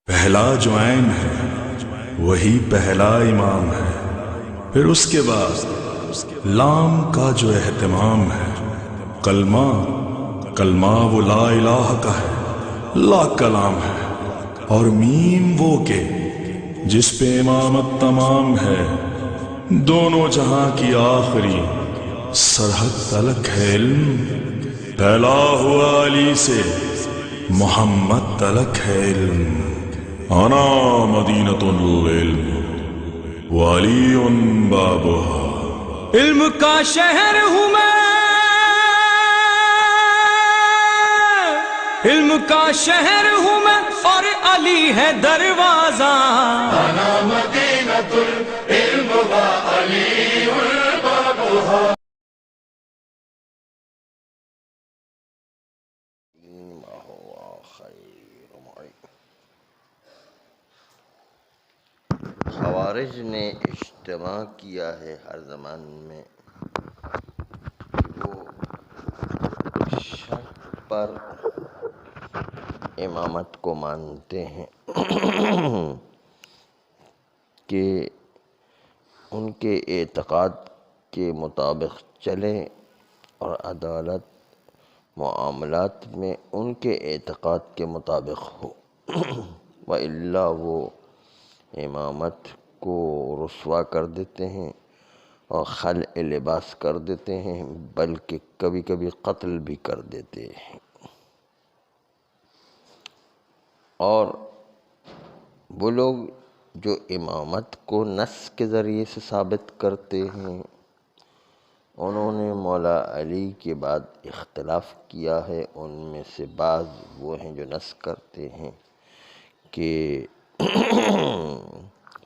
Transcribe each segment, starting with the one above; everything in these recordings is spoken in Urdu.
پہلا جو عین ہے وہی پہلا امام ہے، پھر اس کے بعد لام کا جو اہتمام ہے۔ کلمہ کلمہ وہ لا الہ کا ہے، لا کلام ہے، اور میم وہ کہ جس پہ امامت تمام ہے۔ دونوں جہاں کی آخری سرحد تلک ہے علم، پھیلا ہوا علی سے محمد تلک ہے علم۔ انا مدینۃ العلم وعلی بابها۔ علم کا شہر ہوں میں، علم کا شہر ہوں میں، اور علی ہے دروازہ۔ انا مدینۃ العلم وعلی بابها۔ خوارج نے اجتماع کیا ہے ہر زمان میں، وہ شک پر امامت کو مانتے ہیں کہ ان کے اعتقاد کے مطابق چلیں اور عدالت معاملات میں ان کے اعتقاد کے مطابق ہو، وإلا وہ امامت کو رسوا کر دیتے ہیں اور خلع لباس کر دیتے ہیں، بلکہ کبھی کبھی قتل بھی کر دیتے ہیں۔ اور وہ لوگ جو امامت کو نص کے ذریعے سے ثابت کرتے ہیں، انہوں نے مولا علی کے بعد اختلاف کیا ہے۔ ان میں سے بعض وہ ہیں جو نص کرتے ہیں کہ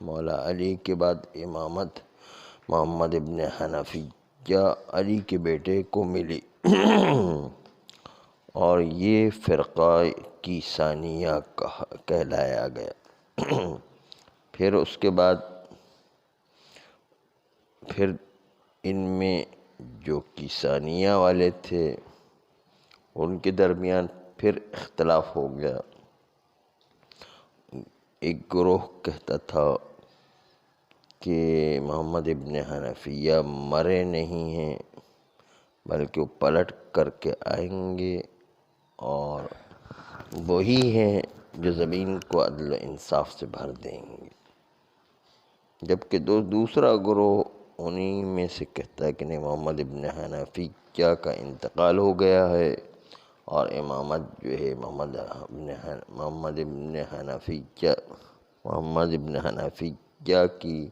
مولا علی کے بعد امامت محمد ابن حنفیہ علی کے بیٹے کو ملی، اور یہ فرقہ کیسانیہ کہلایا گیا۔ پھر اس کے بعد پھر ان میں جو کیسانیہ والے تھے ان کے درمیان پھر اختلاف ہو گیا۔ ایک گروہ کہتا تھا کہ محمد ابن حنفیہ مرے نہیں ہیں، بلکہ وہ پلٹ کر کے آئیں گے اور وہی ہیں جو زمین کو عدل و انصاف سے بھر دیں گے، جبکہ دوسرا گروہ انہی میں سے کہتا ہے کہ نہیں، محمد ابن حنفیہ کا انتقال ہو گیا ہے اور امامت جو ہے محمد ابن حنفیہ کی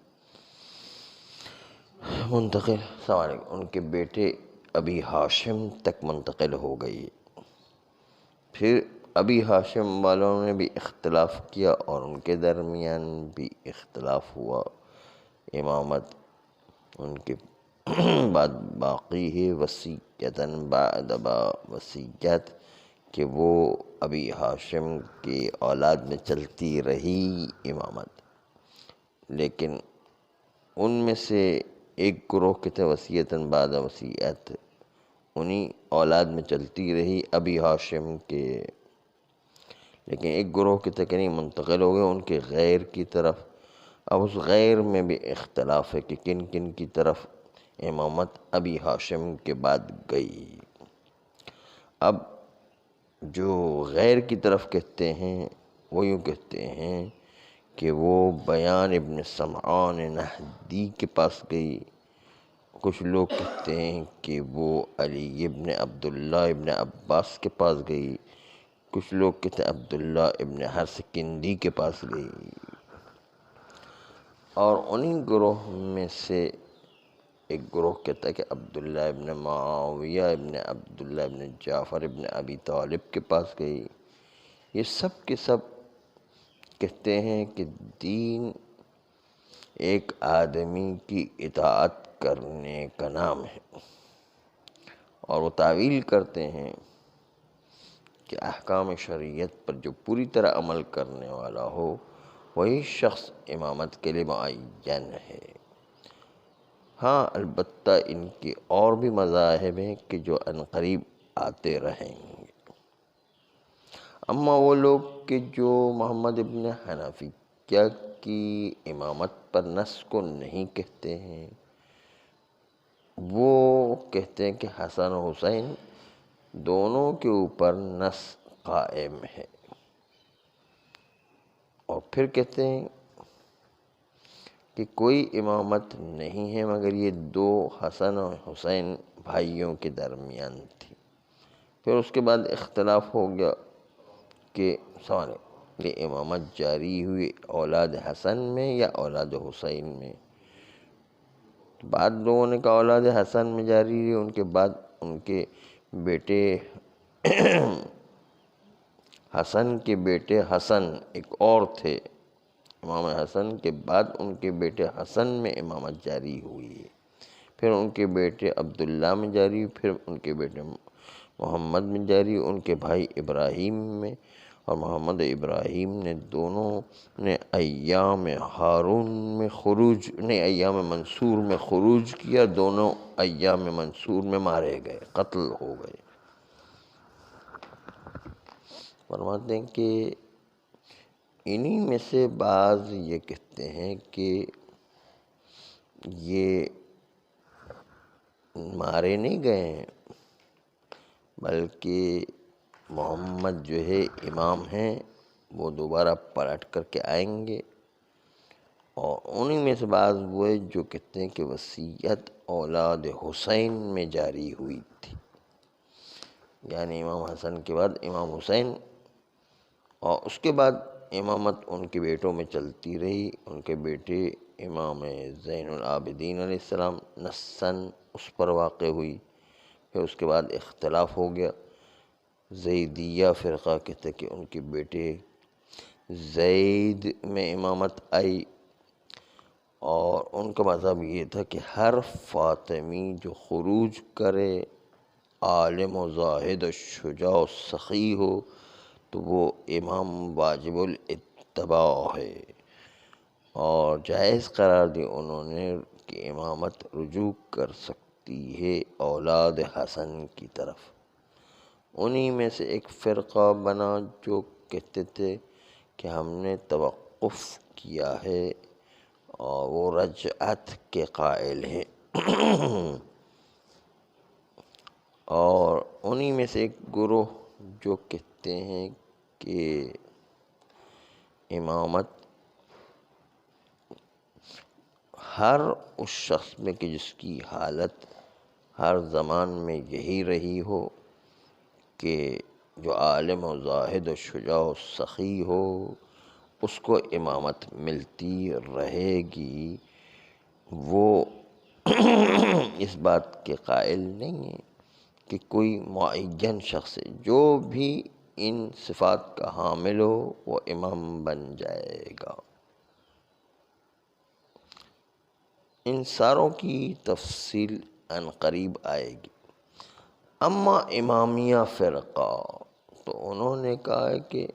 منتقل ان کے بیٹے ابی ہاشم تک منتقل ہو گئی۔ پھر ابی ہاشم والوں نے بھی اختلاف کیا اور ان کے درمیان بھی اختلاف ہوا۔ امامت ان کے بعد باقی ہے وصیتاً بعد وصیت، کہ وہ ابی ہاشم کی اولاد میں چلتی رہی امامت، لیکن ان میں سے ایک گروہ کے تھے وصیتاً بعد وصیت، انہی اولاد میں چلتی رہی ابی ہاشم کے، لیکن ایک گروہ کے تھے کہ نہیں، منتقل ہو گئے ان کے غیر کی طرف۔ اب اس غیر میں بھی اختلاف ہے کہ کن کن کی طرف امامت ابی ہاشم کے بعد گئی۔ اب جو غیر کی طرف کہتے ہیں وہ یوں کہتے ہیں کہ وہ بیان ابن سمعان نہدی کے پاس گئی۔ کچھ لوگ کہتے ہیں کہ وہ علی ابن عبداللہ ابن عباس کے پاس گئی، کچھ لوگ کہتے ہیں عبداللہ ابن حرث کندی کے پاس گئی، اور انہی گروہ میں سے ایک گروہ کہتا ہے کہ عبداللہ ابن معاویہ ابن عبداللہ ابن جعفر ابن ابی طالب کے پاس گئی۔ یہ سب کے سب کہتے ہیں کہ دین ایک آدمی کی اطاعت کرنے کا نام ہے، اور وہ تعویل کرتے ہیں کہ احکام شریعت پر جو پوری طرح عمل کرنے والا ہو وہی شخص امامت کے لیے معین ہے۔ ہاں، البتہ ان کے اور بھی مذاہب ہیں کہ جو عنقریب آتے رہیں گے۔ اما وہ لوگ کہ جو محمد ابن حنفیہ کی امامت پر نص کو نہیں کہتے ہیں، وہ کہتے ہیں کہ حسن و حسین دونوں کے اوپر نص قائم ہے، اور پھر کہتے ہیں کہ کوئی امامت نہیں ہے مگر یہ دو حسن اور حسین بھائیوں کے درمیان تھی۔ پھر اس کے بعد اختلاف ہو گیا کہ سوال یہ امامت جاری ہوئی اولاد حسن میں یا اولاد حسین میں؟ بعد لوگوں نے کہا اولاد حسن میں جاری ہوئی، ان کے بعد ان کے بیٹے حسن کے بیٹے حسن ایک اور تھے، امام حسن کے بعد ان کے بیٹے حسن میں امامت جاری ہوئی، پھر ان کے بیٹے عبداللہ میں جاری ہوئی، پھر ان کے بیٹے محمد میں جاری ہوئی، ان کے بھائی ابراہیم میں، اور محمد ابراہیم نے دونوں نے ایام ہارون میں خروج ایام منصور میں خروج کیا، دونوں ایام منصور میں مارے گئے، قتل ہو گئے۔ فرماتے ہیں کہ انہی میں سے بعض یہ کہتے ہیں کہ یہ مارے نہیں گئے ہیں، بلکہ محمد جو ہے امام ہیں، وہ دوبارہ پلٹ کر کے آئیں گے، اور انہی میں سے بعض وہ جو کہتے ہیں کہ وصیت اولاد حسین میں جاری ہوئی تھی، یعنی امام حسن کے بعد امام حسین، اور اس کے بعد امامت ان کے بیٹوں میں چلتی رہی، ان کے بیٹے امام زین العابدین علیہ السلام نصاً اس پر واقع ہوئی، پھر اس کے بعد اختلاف ہو گیا، زیدیہ فرقہ کہتے کہ ان کے بیٹے زید میں امامت آئی، اور ان کا مذہب یہ تھا کہ ہر فاطمی جو خروج کرے عالم و زاہد و شجاع و سخی ہو تو وہ امام واجب الاتباع ہے، اور جائز قرار دی انہوں نے کہ امامت رجوع کر سکتی ہے اولاد حسن کی طرف۔ انہی میں سے ایک فرقہ بنا جو کہتے تھے کہ ہم نے توقف کیا ہے، اور وہ رجعت کے قائل ہیں، اور انہی میں سے ایک گروہ جو کہتے ہیں کہ امامت ہر اس شخص میں کہ جس کی حالت ہر زمان میں یہی رہی ہو کہ جو عالم و زاہد و شجاع و سخی ہو، اس کو امامت ملتی رہے گی، وہ اس بات کے قائل نہیں ہے کہ کوئی معین شخص ہے، جو بھی ان صفات کا حامل ہو وہ امام بن جائے گا۔ ان ساروں کی تفصیل عن قریب آئے گی۔ اما امامیہ فرقہ تو انہوں نے کہا ہے کہ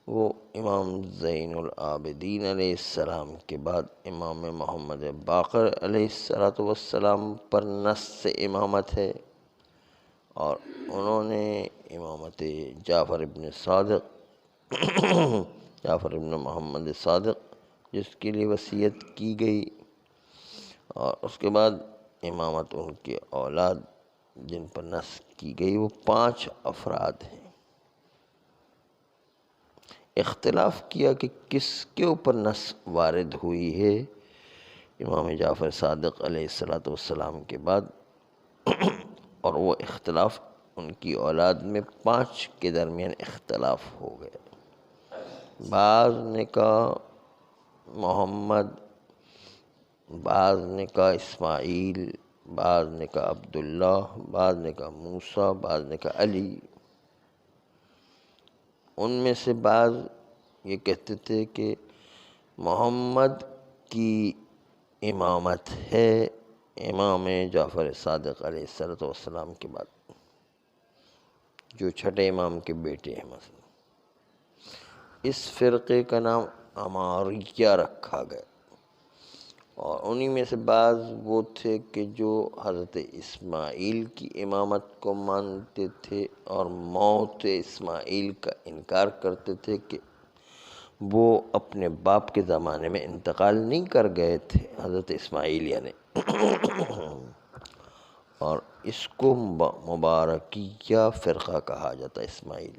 وہ امام زین العابدین علیہ السلام کے بعد امام محمد باقر علیہ السلام پر نص امامت ہے، اور انہوں نے امامت جعفر ابن صادق جعفر ابن محمد صادق جس کے لیے وصیت کی گئی، اور اس کے بعد امامت ان کے اولاد جن پر نص کی گئی وہ 5 افراد ہیں۔ اختلاف کیا کہ کس کے اوپر نص وارد ہوئی ہے امام جعفر صادق علیہ السلام کے بعد، اور وہ اختلاف ان کی اولاد میں 5 کے درمیان اختلاف ہو گیا۔ بعض نے کہا محمد، بعض نے کہا اسماعیل، بعض نے کہا عبداللہ، بعض نے کہا موسیٰ، بعض نے کہا علی۔ ان میں سے بعض یہ کہتے تھے کہ محمد کی امامت ہے امام جعفر صادق علیہ السلام کے بعد، جو چھٹے امام کے بیٹے ہیں مثلا۔ اس فرقے کا نام عماریہ رکھا گیا، اور انہی میں سے بعض وہ تھے کہ جو حضرت اسماعیل کی امامت کو مانتے تھے اور موت اسماعیل کا انکار کرتے تھے کہ وہ اپنے باپ کے زمانے میں انتقال نہیں کر گئے تھے، حضرت اسماعیل یعنی اور اس کو مبارکیہ فرقہ کہا جاتا ہے اسماعیل۔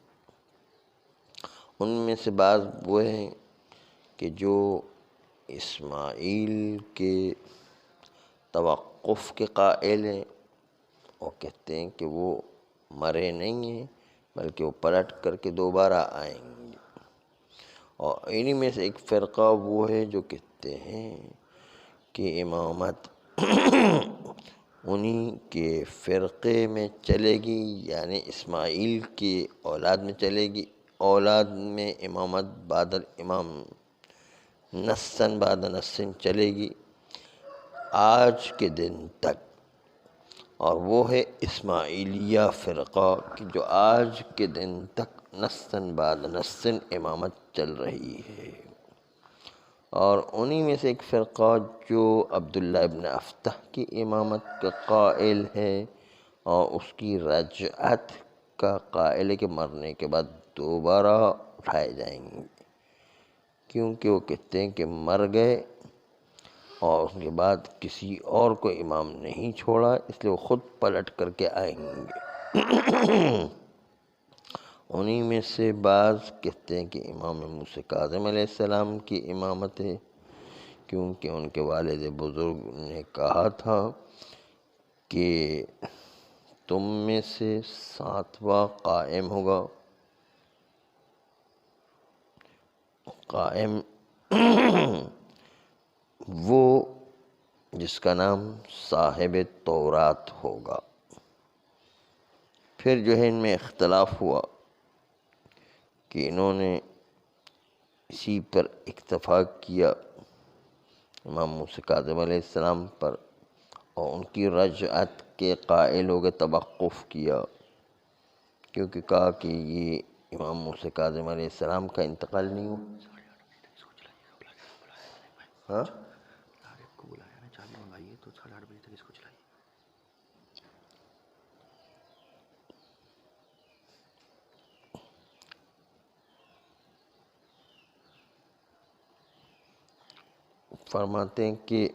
ان میں سے بعض وہ ہیں کہ جو اسماعیل کے توقف کے قائل ہیں اور کہتے ہیں کہ وہ مرے نہیں ہیں بلکہ وہ پلٹ کر کے دوبارہ آئیں گے، اور انہی میں سے ایک فرقہ وہ ہے جو کہتے ہیں کہ امامت انہی کے فرقے میں چلے گی، یعنی اسماعیل کی اولاد میں چلے گی، اولاد میں امامت بعد الامام نسن بعد نسن چلے گی آج کے دن تک، اور وہ ہے اسماعیلیہ فرقہ کہ جو آج کے دن تک نسن بعد نسن امامت چل رہی ہے۔ اور انہی میں سے ایک فرقہ جو عبداللہ ابن افتح کی امامت کا قائل ہے اور اس کی رجعت کا قائل ہے کہ مرنے کے بعد دوبارہ اٹھائے جائیں گے، کیونکہ وہ کہتے ہیں کہ مر گئے اور اس کے بعد کسی اور کو امام نہیں چھوڑا، اس لیے وہ خود پلٹ کر کے آئیں گے۔ انہی میں سے بعض کہتے ہیں کہ امام موسیٰ کاظم علیہ السلام کی امامت ہے، کیونکہ ان کے والد بزرگ نے کہا تھا کہ تم میں سے 7واں قائم ہوگا، قائم وہ جس کا نام صاحب تورات ہوگا۔ پھر جو ہے ان میں اختلاف ہوا کہ انہوں نے اسی پر اکتفا کیا امام موسیٰ کاظم علیہ السلام پر اور ان کی رجعت کے قائل ہو گئے، توقف کیا، کیونکہ کہا کہ یہ امام موسیٰ کاظم علیہ السلام کا انتقال نہیں ہوا۔ ہاں فرماتے ہیں کہ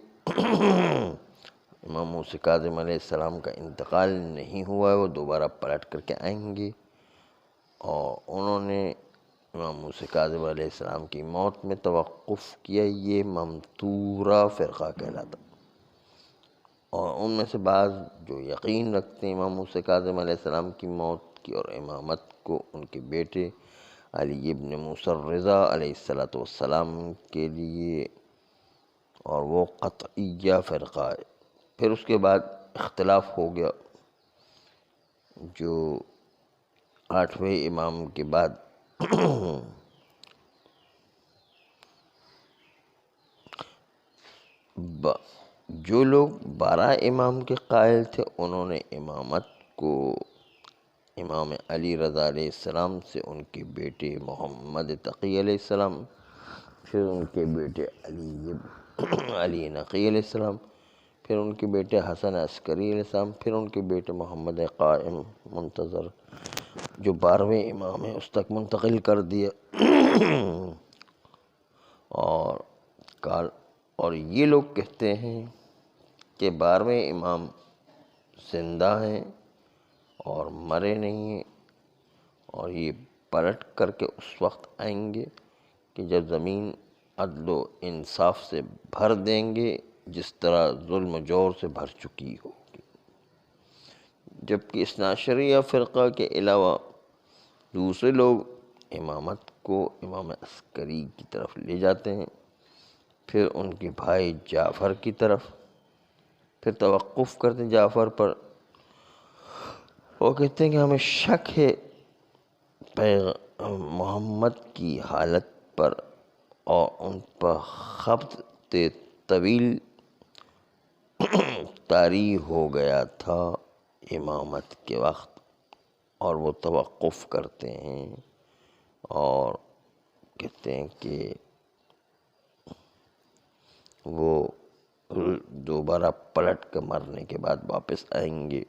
امام موسیٰ کاظم علیہ السلام کا انتقال نہیں ہوا ہے، وہ دوبارہ پلٹ کر کے آئیں گے، اور انہوں نے امام موسیٰ کاظم علیہ السلام کی موت میں توقف کیا، یہ ممتورہ فرقہ کہلاتا۔ اور ان میں سے بعض جو یقین رکھتے ہیں امام موسیٰ کاظم علیہ السلام کی موت کی اور امامت کو ان کے بیٹے علی ابن موسیٰ الرضا علیہ السلام کے لیے، اور وہ قطعیہ فرقہ ہے۔ پھر اس کے بعد اختلاف ہو گیا، جو 8ویں امام کے بعد جو لوگ 12 امام کے قائل تھے انہوں نے امامت کو امام علی رضا علیہ السلام سے ان کے بیٹے محمد تقی علیہ السلام، پھر ان کے بیٹے علی نقی علیہ السلام، پھر ان کے بیٹے حسن عسکری علیہ السلام، پھر ان کے بیٹے محمد قائم منتظر جو 12ویں امام ہیں اس تک منتقل کر دیا۔ اور یہ لوگ کہتے ہیں کہ 12ویں امام زندہ ہیں اور مرے نہیں ہیں، اور یہ پلٹ کر کے اس وقت آئیں گے کہ جب زمین عدل و انصاف سے بھر دیں گے جس طرح ظلم و جور سے بھر چکی ہوگی۔ جبکہ اثنا عشریہ فرقہ کے علاوہ دوسرے لوگ امامت کو امام عسکری کی طرف لے جاتے ہیں، پھر ان کے بھائی جعفر کی طرف، پھر توقف کرتے ہیں جعفر پر، وہ کہتے ہیں کہ ہمیں شک ہے محمد کی حالت پر، اور ان پر خبط طویل طاری ہو گیا تھا امامت کے وقت، اور وہ توقف کرتے ہیں اور کہتے ہیں کہ وہ دوبارہ پلٹ کر مرنے کے بعد واپس آئیں گے۔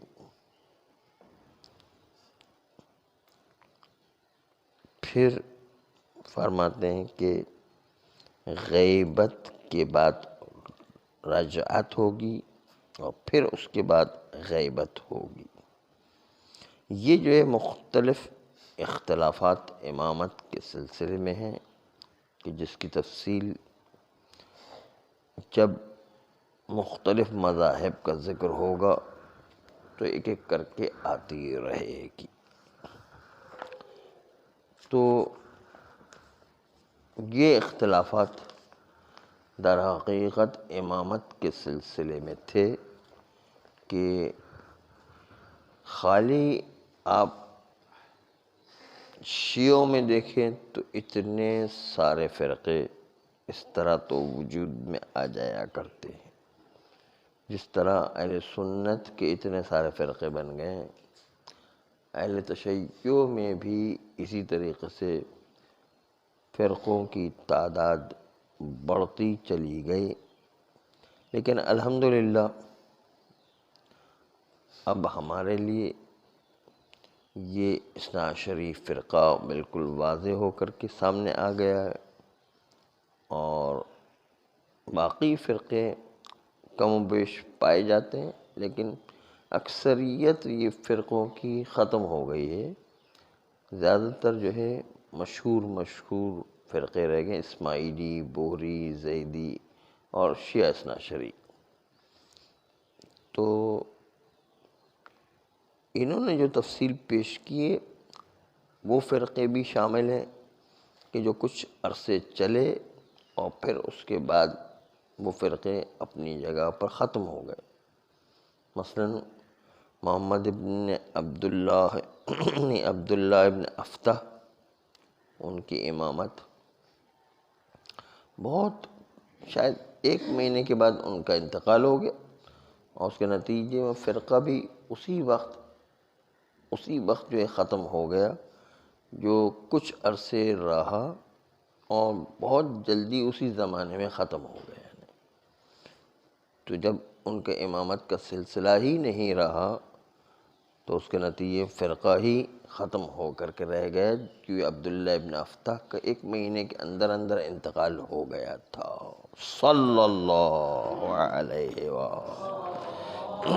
پھر فرماتے ہیں کہ غیبت کے بعد رجعت ہوگی اور پھر اس کے بعد غیبت ہوگی۔ یہ جو ہے مختلف اختلافات امامت کے سلسلے میں ہیں کہ جس کی تفصیل جب مختلف مذاہب کا ذکر ہوگا تو ایک ایک کر کے آتی رہے گی۔ تو یہ اختلافات در حقیقت امامت کے سلسلے میں تھے کہ خالی آپ شیعوں میں دیکھیں تو اتنے سارے فرقے اس طرح تو وجود میں آ جایا کرتے ہیں، جس طرح اہل سنت کے اتنے سارے فرقے بن گئے ہیں، اہل تشیع میں بھی اسی طریقے سے فرقوں کی تعداد بڑھتی چلی گئی۔ لیکن الحمدللہ اب ہمارے لیے یہ اثنا عشری فرقہ بالکل واضح ہو کر کے سامنے آ گیا ہے، اور باقی فرقے کم و بیش پائے جاتے ہیں لیکن اکثریت یہ فرقوں کی ختم ہو گئی ہے۔ زیادہ تر جو ہے مشہور فرقے رہ گئے، اسماعیلی، بوہری، زیدی اور شیعہ اثنا عشری۔ تو انہوں نے جو تفصیل پیش کیے وہ فرقے بھی شامل ہیں کہ جو کچھ عرصے چلے اور پھر اس کے بعد وہ فرقے اپنی جگہ پر ختم ہو گئے۔ مثلا محمد ابن عبداللہ ابن افتح، ان کی امامت بہت شاید 1 مہینے کے بعد ان کا انتقال ہو گیا، اور اس کے نتیجے میں فرقہ بھی اسی وقت جو ہے ختم ہو گیا، جو کچھ عرصے رہا اور بہت جلدی اسی زمانے میں ختم ہو گیا۔ تو جب ان کے امامت کا سلسلہ ہی نہیں رہا تو اس کے نتیجے فرقہ ہی ختم ہو کر کے رہ گیا، کیونکہ عبداللہ ابن افتح کا 1 مہینے کے اندر انتقال ہو گیا تھا۔ صلی اللہ علیہ وآلہ